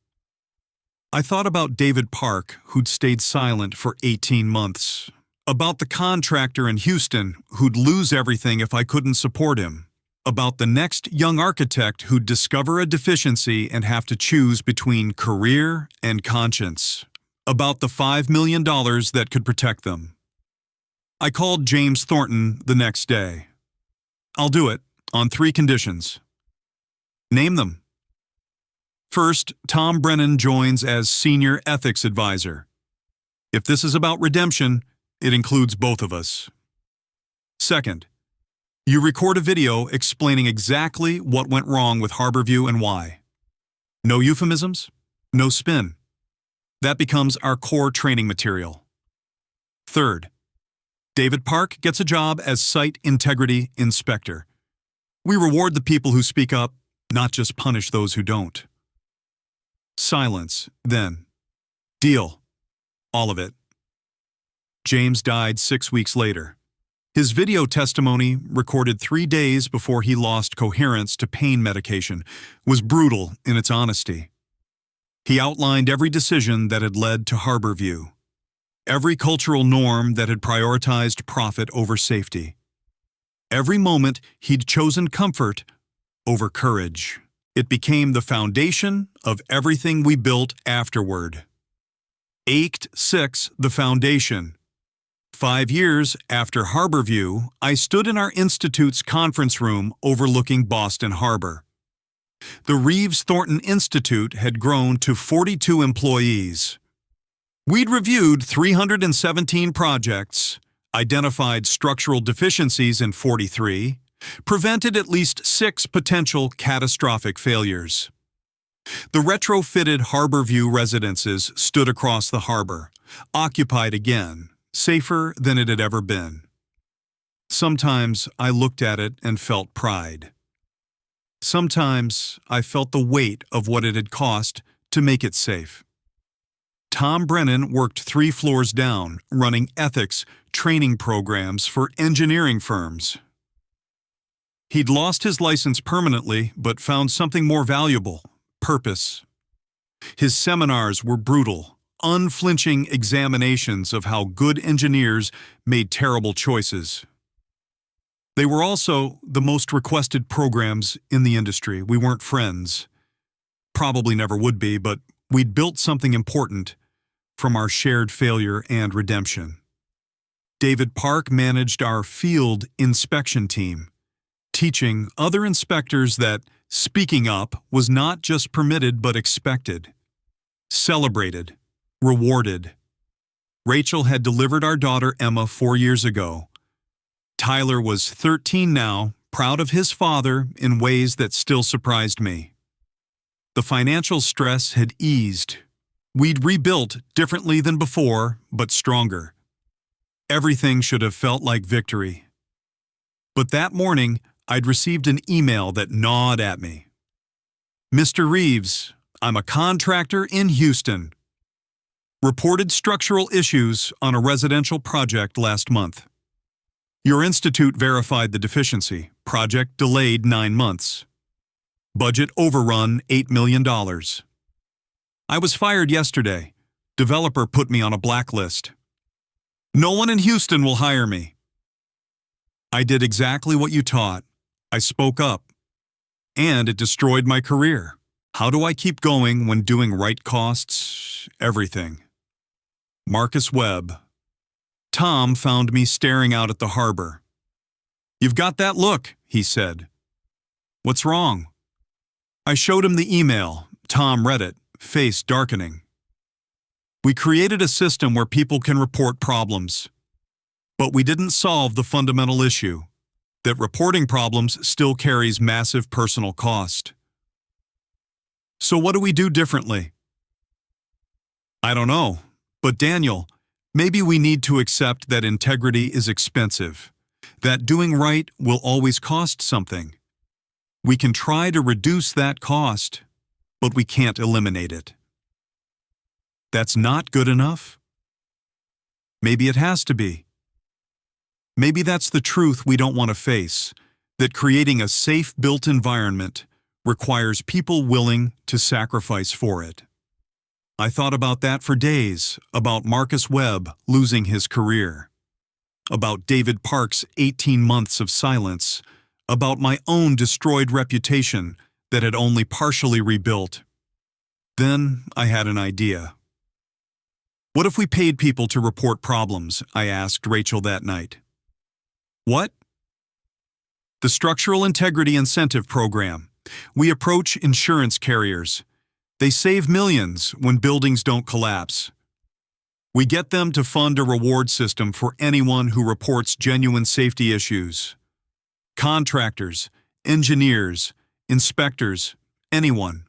I thought about David Park, who'd stayed silent for 18 months. About the contractor in Houston who'd lose everything if I couldn't support him. About the next young architect who'd discover a deficiency and have to choose between career and conscience. About the $5 million that could protect them. I called James Thornton the next day. "I'll do it, on 3 conditions." "Name them." "First, Tom Brennan joins as Senior Ethics Advisor. If this is about redemption, it includes both of us. Second, you record a video explaining exactly what went wrong with Harborview and why. No euphemisms, no spin. That becomes our core training material. Third, David Park gets a job as Site Integrity Inspector. We reward the people who speak up, not just punish those who don't." Silence, then. "Deal. All of it." James died 6 weeks later. His video testimony, recorded 3 days before he lost coherence to pain medication, was brutal in its honesty. He outlined every decision that had led to Harborview, every cultural norm that had prioritized profit over safety, every moment he'd chosen comfort over courage. It became the foundation of everything we built afterward. Aced 6, the foundation. 5 years after Harborview, I stood in our institute's conference room overlooking Boston Harbor. The Reeves Thornton Institute had grown to 42 employees. We'd reviewed 317 projects, identified structural deficiencies in 43, prevented at least 6 potential catastrophic failures. The retrofitted Harborview Residences stood across the harbor, occupied again, safer than it had ever been. Sometimes I looked at it and felt pride. Sometimes I felt the weight of what it had cost to make it safe. Tom Brennan worked 3 floors down, running ethics training programs for engineering firms. He'd lost his license permanently, but found something more valuable: purpose. His seminars were brutal, unflinching examinations of how good engineers made terrible choices. They were also the most requested programs in the industry. We weren't friends. Probably never would be, but we'd built something important from our shared failure and redemption. David Park managed our field inspection team, teaching other inspectors that speaking up was not just permitted but expected, celebrated, rewarded. Rachel had delivered our daughter Emma 4 years ago. Tyler was 13 now, proud of his father in ways that still surprised me. The financial stress had eased. We'd rebuilt differently than before, but stronger. Everything should have felt like victory. But that morning, I'd received an email that gnawed at me. "Mr. Reeves, I'm a contractor in Houston. Reported structural issues on a residential project last month. Your institute verified the deficiency. Project delayed 9 months. Budget overrun $8 million. I was fired yesterday. Developer put me on a blacklist. No one in Houston will hire me." I did exactly what you taught. I spoke up. And it destroyed my career. How do I keep going when doing right costs everything? Marcus Webb. Tom found me staring out at the harbor. "You've got that look," he said. "What's wrong?" I showed him the email. Tom read it, face darkening. "We created a system where people can report problems. But we didn't solve the fundamental issue. that reporting problems still carries massive personal cost. So what do we do differently? I don't know, but Daniel, maybe we need to accept that integrity is expensive, that doing right will always cost something. We can try to reduce that cost, but we can't eliminate it. That's not good enough? Maybe it has to be. Maybe that's the truth we don't want to face, that creating a safe built environment requires people willing to sacrifice for it. I thought about that for days, about Marcus Webb losing his career, about David Park's 18 months of silence, about my own destroyed reputation that had only partially rebuilt. Then I had an idea. What if we paid people to report problems? I asked Rachel that night. What? The Structural Integrity Incentive Program. We approach insurance carriers. They save millions when buildings don't collapse. We get them to fund a reward system for anyone who reports genuine safety issues. Contractors, engineers, inspectors, anyone.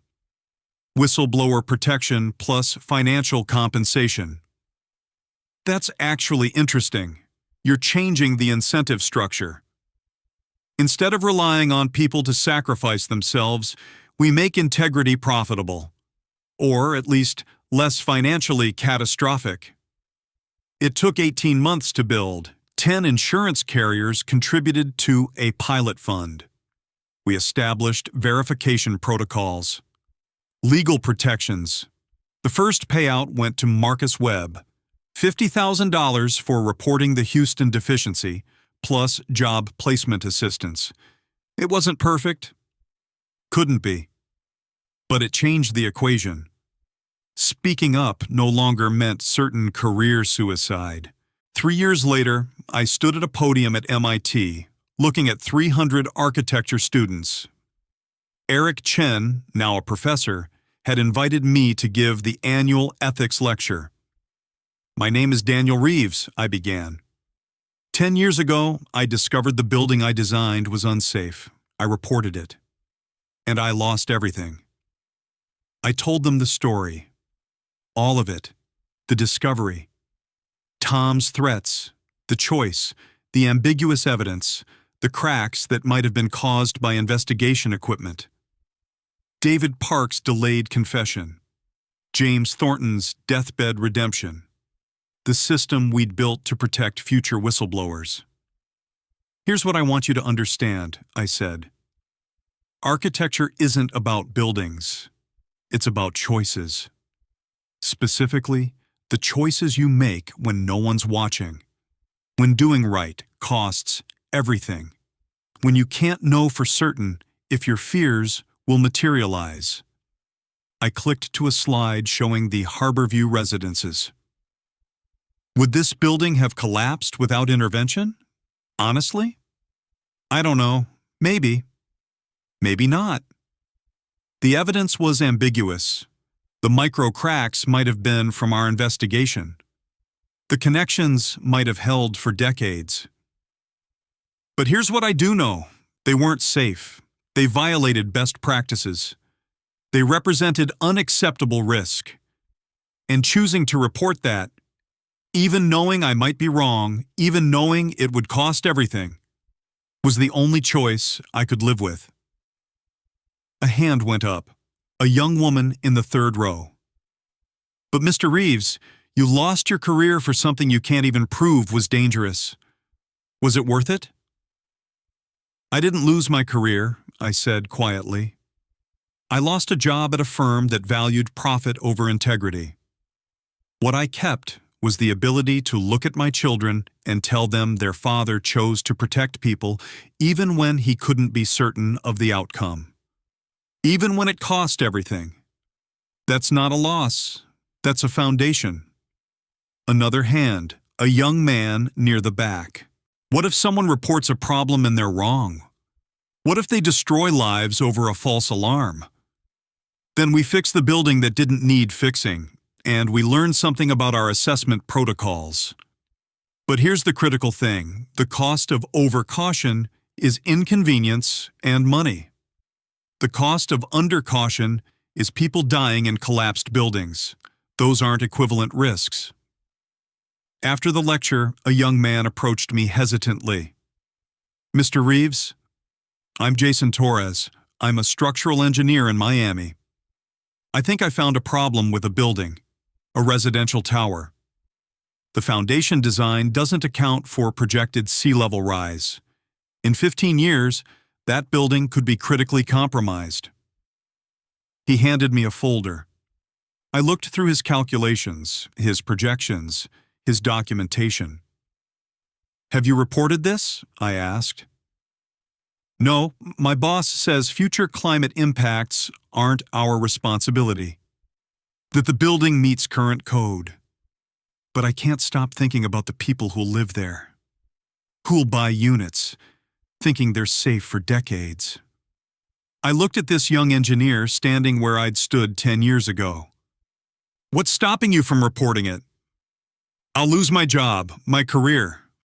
Whistleblower protection plus financial compensation. That's actually interesting. You're changing the incentive structure. Instead of relying on people to sacrifice themselves, we make integrity profitable. Or at least less financially catastrophic. It took 18 months to build. 10 insurance carriers contributed to a pilot fund. We established verification protocols. Legal protections. The first payout went to Marcus Webb, $50,000 for reporting the Houston deficiency, plus job placement assistance. It wasn't perfect. Couldn't be. But it changed the equation. Speaking up no longer meant certain career suicide. 3 years later, I stood at a podium at MIT, looking at 300 architecture students. Eric Chen, now a professor, had invited me to give the annual ethics lecture. My name is Daniel Reeves, I began. 10 years ago, I discovered the building I designed was unsafe. I reported it. And I lost everything. I told them the story. All of it. The discovery. Tom's threats. The choice. The ambiguous evidence. The cracks that might have been caused by investigation equipment. David Park's delayed confession. James Thornton's deathbed redemption. The system we'd built to protect future whistleblowers. Here's what I want you to understand, I said. Architecture isn't about buildings. It's about choices. Specifically, the choices you make when no one's watching. When doing right costs everything. When you can't know for certain if your fears will materialize. I clicked to a slide showing the Harborview Residences. Would this building have collapsed without intervention? Honestly? I don't know. Maybe. Maybe not. The evidence was ambiguous. The micro cracks might have been from our investigation. The connections might have held for decades. But here's what I do know. They weren't safe. They violated best practices. They represented unacceptable risk. And choosing to report that, even knowing I might be wrong, even knowing it would cost everything, was the only choice I could live with. A hand went up, a young woman in the third row. But Mr. Reeves, you lost your career for something you can't even prove was dangerous. Was it worth it? I didn't lose my career, I said quietly. I lost a job at a firm that valued profit over integrity. What I kept was the ability to look at my children and tell them their father chose to protect people even when he couldn't be certain of the outcome. Even when it cost everything. That's not a loss. That's a foundation. Another hand, a young man near the back. What if someone reports a problem and they're wrong? What if they destroy lives over a false alarm? Then we fix the building that didn't need fixing, and we learn something about our assessment protocols. But here's the critical thing. The cost of overcaution is inconvenience and money. The cost of undercaution is people dying in collapsed buildings. Those aren't equivalent risks. After the lecture, a young man approached me hesitantly. "Mr. Reeves, I'm Jason Torres. I'm a structural engineer in Miami. I think I found a problem with a building, a residential tower. The foundation design doesn't account for projected sea level rise. In 15 years, that building could be critically compromised." He handed me a folder. I looked through his calculations, his projections, his documentation. "Have you reported this?" I asked. "No, my boss says future climate impacts aren't our responsibility. That the building meets current code. But I can't stop thinking about the people who'll live there. Who'll buy units, thinking they're safe for decades." I looked at this young engineer standing where I'd stood 10 years ago. "What's stopping you from reporting it?" "I'll lose my job, my career.